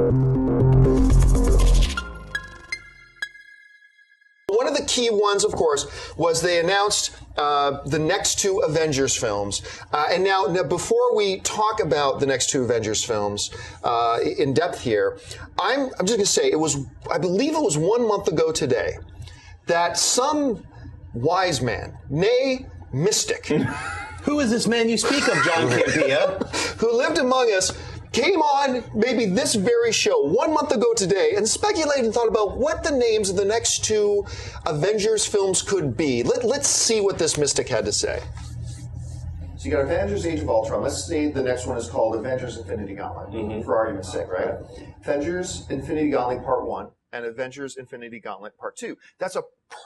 One of the key ones, of course, was they announced the next two Avengers films. And now, before we talk about the next two Avengers films in depth here, I'm just going to say I believe it was 1 month ago today that some wise man, nay, mystic, who is this man you speak of, John Campea, who lived among us, came on maybe this very show 1 month ago today and speculated and thought about what the names of the next two Avengers films could be. Let's see what this mystic had to say. So you got Avengers Age of Ultron. Let's say the next one is called Avengers Infinity Gauntlet, for argument's sake, right? Avengers Infinity Gauntlet Part 1 and Avengers Infinity Gauntlet Part 2. That's a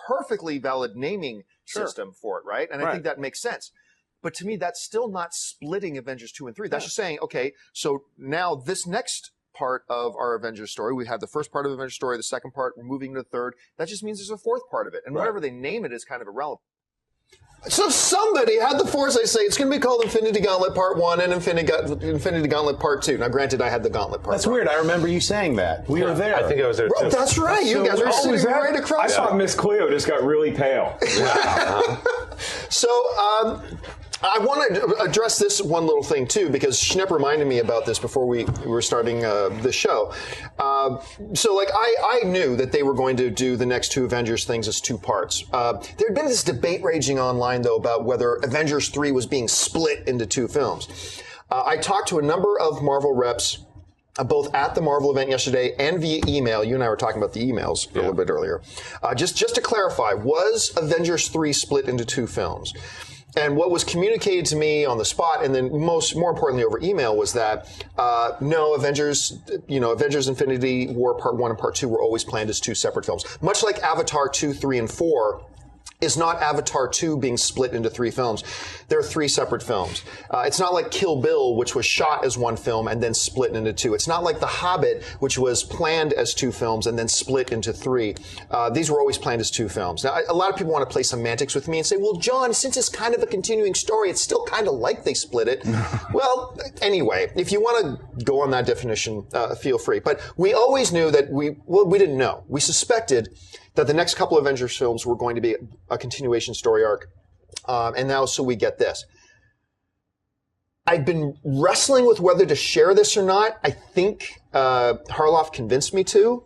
perfectly valid naming system for it, right? And I think that makes sense. But to me, that's still not splitting Avengers 2 and 3. That's just saying, okay, so now this next part of our Avengers story, we have the first part of the Avengers story, the second part, we're moving to the third. That just means there's a fourth part of it. And whatever they name it is kind of irrelevant. So somebody had the foresight to say it's going to be called Infinity Gauntlet Part 1 and Infinity Gauntlet Part 2. Now, granted, I had the Gauntlet Part 1. That's weird. I remember you saying that. We were there. I think I was there, too. That's right. You guys were sitting right across. I thought Miss Cleo just got really pale. Wow. So, I want to address this one little thing, too, because Schnepp reminded me about this before we were starting the show. So, I knew that they were going to do the next two Avengers things as two parts. There had been this debate raging online, though, about whether Avengers 3 was being split into two films. I talked to a number of Marvel reps, both at the Marvel event yesterday and via email. You and I were talking about the emails a little bit earlier. Just to clarify, was Avengers 3 split into two films? And what was communicated to me on the spot, and then more importantly over email, was that no, Avengers Infinity War Part 1 and Part 2 were always planned as two separate films. Much like Avatar 2, 3, and 4 is not Avatar 2 being split into three films. There are three separate films. It's not like Kill Bill, which was shot as one film and then split into two. It's not like The Hobbit, which was planned as two films and then split into three. These were always planned as two films. Now, a lot of people want to play semantics with me and say, well, John, since it's kind of a continuing story, it's still kind of like they split it. Well, anyway, if you want to go on that definition, feel free. But we always knew that we didn't know. We suspected that the next couple of Avengers films were going to be a continuation story arc. And now, so we get this. I've been wrestling with whether to share this or not. I think Harloff convinced me to.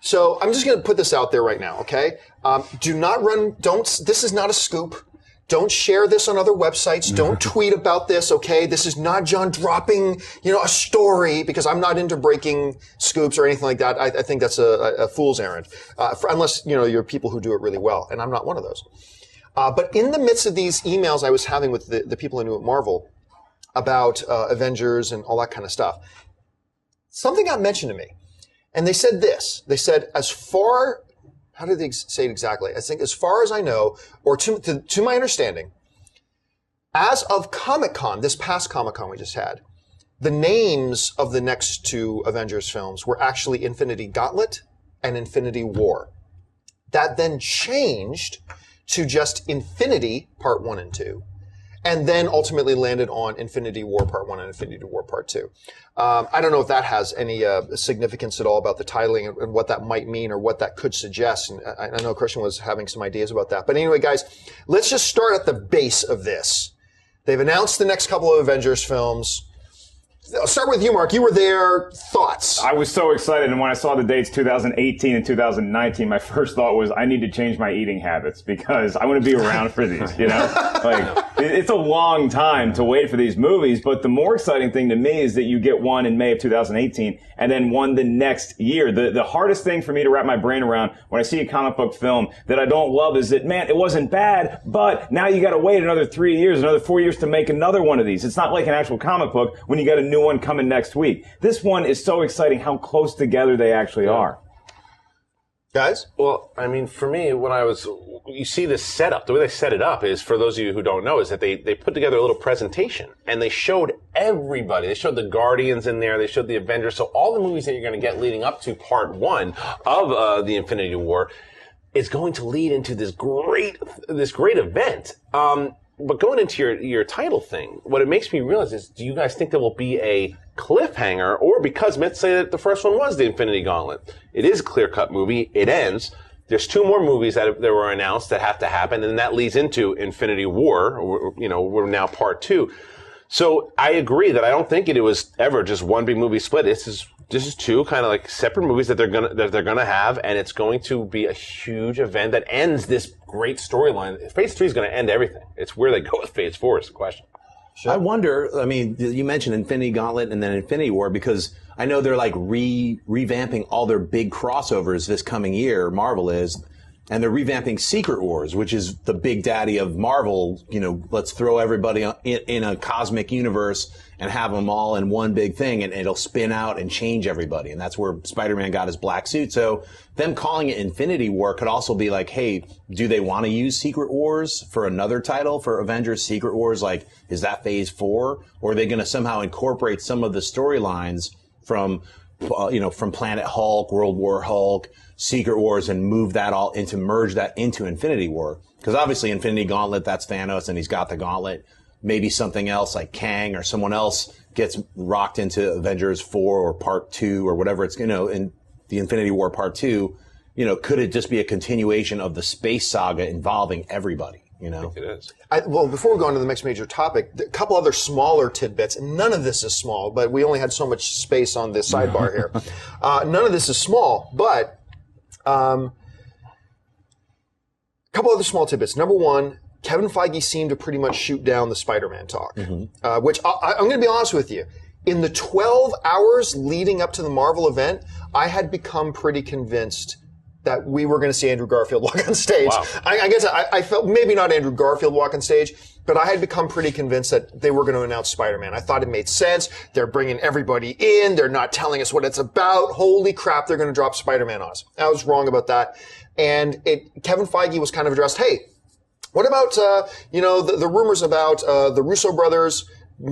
So I'm just going to put this out there right now, okay? This is not a scoop. Don't share this on other websites. Don't tweet about this, okay? This is not John dropping, a story, because I'm not into breaking scoops or anything like that. I think that's a fool's errand, unless, you're people who do it really well, and I'm not one of those. But in the midst of these emails I was having with the people I knew at Marvel about Avengers and all that kind of stuff, something got mentioned to me. And they said this. They said, how did they say it exactly? I think as far as I know, or to my understanding, as of Comic-Con, this past Comic-Con we just had, the names of the next two Avengers films were actually Infinity Gauntlet and Infinity War. That then changed to just Infinity Part 1 and 2, and then ultimately landed on Infinity War Part 1 and Infinity War Part 2. I don't know if that has any significance at all about the titling and what that might mean or what that could suggest. And I know Christian was having some ideas about that. But anyway, guys, let's just start at the base of this. They've announced the next couple of Avengers films. I'll start with you, Mark. You were there. Thoughts? I was so excited, and when I saw the dates 2018 and 2019, my first thought was I need to change my eating habits because I want to be around for these, It's a long time to wait for these movies, but the more exciting thing to me is that you get one in May of 2018 and then one the next year. The hardest thing for me to wrap my brain around when I see a comic book film that I don't love is that, man, it wasn't bad, but now you got to wait another 3 years, another 4 years to make another one of these. It's not like an actual comic book when you got a new one coming next week. This one is so exciting how close together they actually are. Guys? Well, I mean, for me, you see this setup, the way they set it up is, for those of you who don't know, is that they put together a little presentation and they showed everybody. They showed the Guardians in there. They showed the Avengers. So all the movies that you're going to get leading up to Part 1 of the Infinity War is going to lead into this great event. but going into your title thing, what it makes me realize is, do you guys think there will be a cliffhanger, or because let's say that the first one was the Infinity Gauntlet, it is a clear-cut movie, it ends. There's 2 more movies that were announced that have to happen, and that leads into Infinity War. We're now part 2. So I agree that I don't think it was ever just one big movie split. This is 2 kind of like separate movies that they're gonna have, and it's going to be a huge event that ends this great storyline. Phase 3 is going to end everything. It's where they go with Phase 4 is the question. Sure. I wonder, I mean, you mentioned Infinity Gauntlet and then Infinity War, because I know they're like revamping all their big crossovers this coming year, Marvel is, and they're revamping Secret Wars, which is the big daddy of Marvel. Let's throw everybody in a cosmic universe and have them all in one big thing, and it'll spin out and change everybody. And that's where Spider-Man got his black suit. So them calling it Infinity War could also be like, hey, do they want to use Secret Wars for another title for Avengers Secret Wars? Like, is that Phase 4? Or are they going to somehow incorporate some of the storylines from Planet Hulk, World War Hulk, Secret Wars, and merge that into Infinity War? Because obviously Infinity Gauntlet, that's Thanos, and he's got the gauntlet. Maybe something else like Kang or someone else gets rocked into Avengers 4 or Part 2 or whatever it's, in the Infinity War Part 2, could it just be a continuation of the space saga involving everybody? I think it is. Well, before we go on to the next major topic, a couple other smaller tidbits. None of this is small, but we only had so much space on this sidebar here. None of this is small, but a couple other small tidbits. Number one, Kevin Feige seemed to pretty much shoot down the Spider-Man talk, which I'm going to be honest with you. In the 12 hours leading up to the Marvel event, I had become pretty convinced that we were going to see Andrew Garfield walk on stage. Wow. I guess I felt maybe not Andrew Garfield walk on stage, but I had become pretty convinced that they were going to announce Spider-Man. I thought it made sense. They're bringing everybody in. They're not telling us what it's about. Holy crap, they're going to drop Spider-Man on us. I was wrong about that. And Kevin Feige was kind of addressed, hey, what about, the rumors about the Russo brothers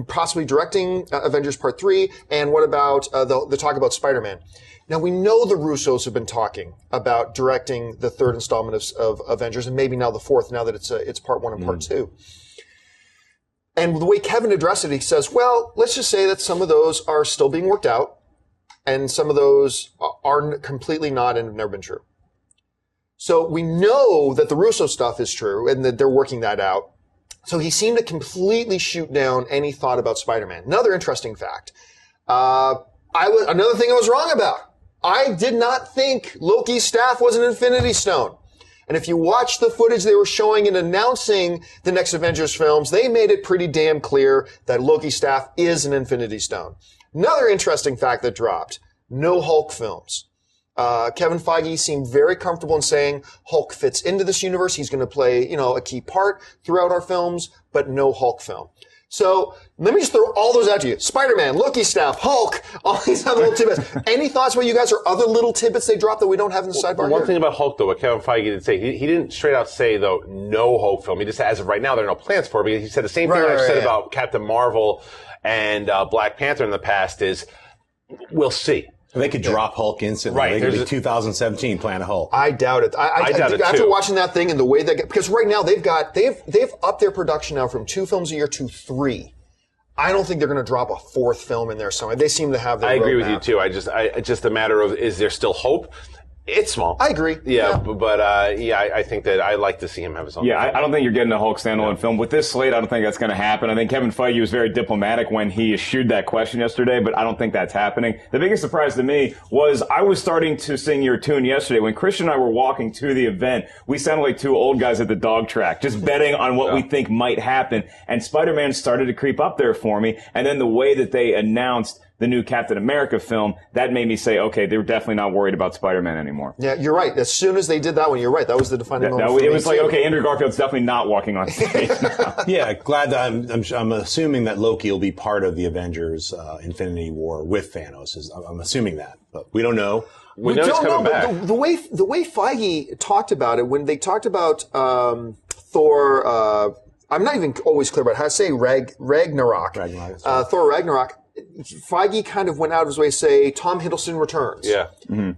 possibly directing Avengers Part 3, and what about the talk about Spider-Man? Now, we know the Russos have been talking about directing the 3rd installment of Avengers, and maybe now the 4th, now that it's Part 1 and Part 2. And the way Kevin addressed it, he says, well, let's just say that some of those are still being worked out, and some of those are completely not and have never been true. So we know that the Russo stuff is true and that they're working that out. So he seemed to completely shoot down any thought about Spider-Man. Another interesting fact. Another thing I was wrong about. I did not think Loki's staff was an Infinity Stone. And if you watch the footage they were showing and announcing the next Avengers films, they made it pretty damn clear that Loki's staff is an Infinity Stone. Another interesting fact that dropped. No Hulk films. Kevin Feige seemed very comfortable in saying Hulk fits into this universe. He's going to play, a key part throughout our films, but no Hulk film. So let me just throw all those out to you. Spider-Man, Loki staff, Hulk, all these other little tidbits. Any thoughts about you guys or other little tidbits they dropped that we don't have in the sidebar One here? thing about Hulk, though, what Kevin Feige did say, he didn't straight out say, though, no Hulk film. He just said, as of right now, there are no plans for it. Because he said the same thing I've said about Captain Marvel and Black Panther in the past is, we'll see. They could drop Hulk instantly. Right. They could be 2017 Planet Hulk. I doubt it. I doubt it after too. watching that thing and the way because right now they've upped their production now from 2 films a year to 3. I don't think they're going to drop a 4th film in there somewhere. They seem to have their I agree with roadmap. you too. It's just a matter of, is there still hope? It's small. I agree. Yeah. But I think that I like to see him have his own. Yeah, I don't think you're getting a Hulk standalone film. With this slate, I don't think that's going to happen. I think Kevin Feige was very diplomatic when he eschewed that question yesterday, but I don't think that's happening. The biggest surprise to me was I was starting to sing your tune yesterday. When Christian and I were walking to the event, we sounded like 2 old guys at the dog track, just betting on what we think might happen. And Spider-Man started to creep up there for me. And then the way that they announced the new Captain America film, that made me say, okay, they were definitely not worried about Spider-Man anymore. Yeah, you're right. As soon as they did that one, you're right. That was the defining moment. It was like, okay, Andrew Garfield's definitely not walking on stage now. Yeah, glad that I'm assuming that Loki will be part of the Avengers Infinity War with Thanos. I'm assuming that, but we don't know. We know he's coming back. But the way Feige talked about it, when they talked about Thor, I'm not even always clear about how to say Ragnarok. Thor Ragnarok. Feige kind of went out of his way to say Tom Hiddleston returns. Yeah.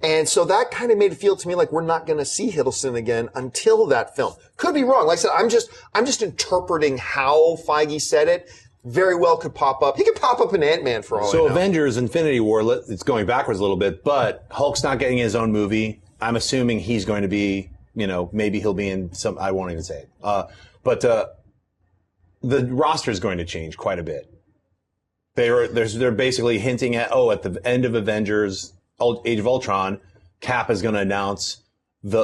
And so that kind of made it feel to me like we're not going to see Hiddleston again until that film. Could be wrong. Like I said, I'm just interpreting how Feige said it. Very well could pop up. He could pop up in Ant-Man for all I know. Avengers Infinity War, it's going backwards a little bit, but Hulk's not getting his own movie. I'm assuming he's going to be, maybe he'll be in some, I won't even say it. But the roster is going to change quite a bit. They're basically hinting at the end of Avengers Age of Ultron, Cap is going to announce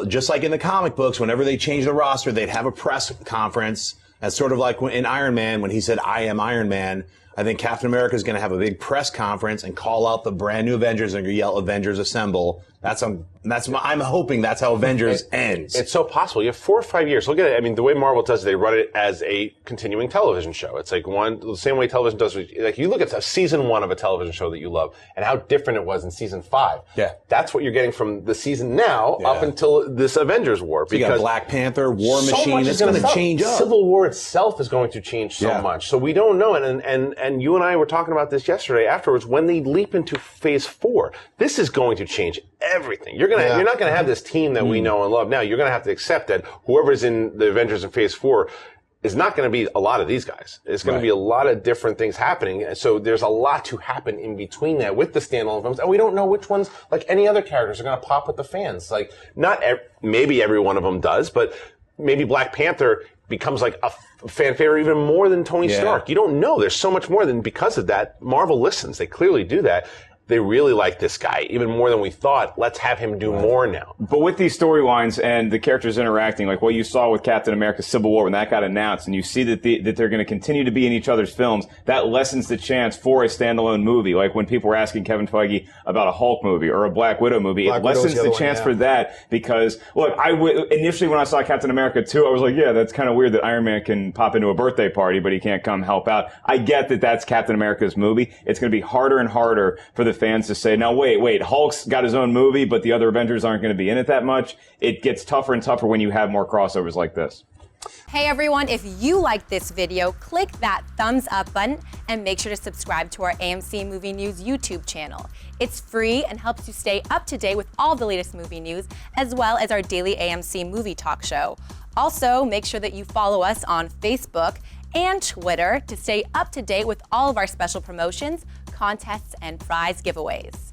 just like in the comic books, whenever they change the roster, they'd have a press conference. That's sort of like in Iron Man when he said, "I am Iron Man." I think Captain America is going to have a big press conference and call out the brand new Avengers and yell, "Avengers Assemble." I'm hoping that's how Avengers ends. It's so possible. You have 4 or 5 years. Look at it. I mean, the way Marvel does it, they run it as a continuing television show. It's like the same way television does. Like you look at season 1 of a television show that you love and how different it was in season 5. Yeah. That's what you're getting from the season now up until this Avengers War. So you got Black Panther, War Machine. It's going to change up. Civil War itself is going to change so much. So we don't know. And you and I were talking about this yesterday afterwards. When they leap into Phase 4, this is going to change everything. You're not going to have this team that we know and love now. You're going to have to accept that whoever's in the Avengers in Phase 4 is not going to be a lot of these guys. It's going to be a lot of different things happening. So there's a lot to happen in between that with the standalone films. And we don't know which ones, like any other characters, are going to pop with the fans. Like, maybe every one of them does, but maybe Black Panther becomes like a fan favorite even more than Tony Stark. You don't know. There's so much more than because of that. Marvel listens. They clearly do that. They really like this guy, even more than we thought. Let's have him do more now. But with these storylines and the characters interacting, like what you saw with Captain America Civil War when that got announced, and you see that they're going to continue to be in each other's films, that lessens the chance for a standalone movie. Like when people were asking Kevin Feige about a Hulk movie or a Black Widow movie, it lessens the chance for that because, look, initially when I saw Captain America 2, I was like, yeah, that's kind of weird that Iron Man can pop into a birthday party, but he can't come help out. I get that that's Captain America's movie. It's going to be harder and harder for the fans to say, now wait, Hulk's got his own movie, but the other Avengers aren't going to be in it that much. It gets tougher and tougher when you have more crossovers like this. Hey everyone, if you liked this video, click that thumbs up button and make sure to subscribe to our AMC Movie News YouTube channel. It's free and helps you stay up to date with all the latest movie news, as well as our daily AMC movie talk show. Also, make sure that you follow us on Facebook and Twitter to stay up to date with all of our special promotions, contests, and prize giveaways.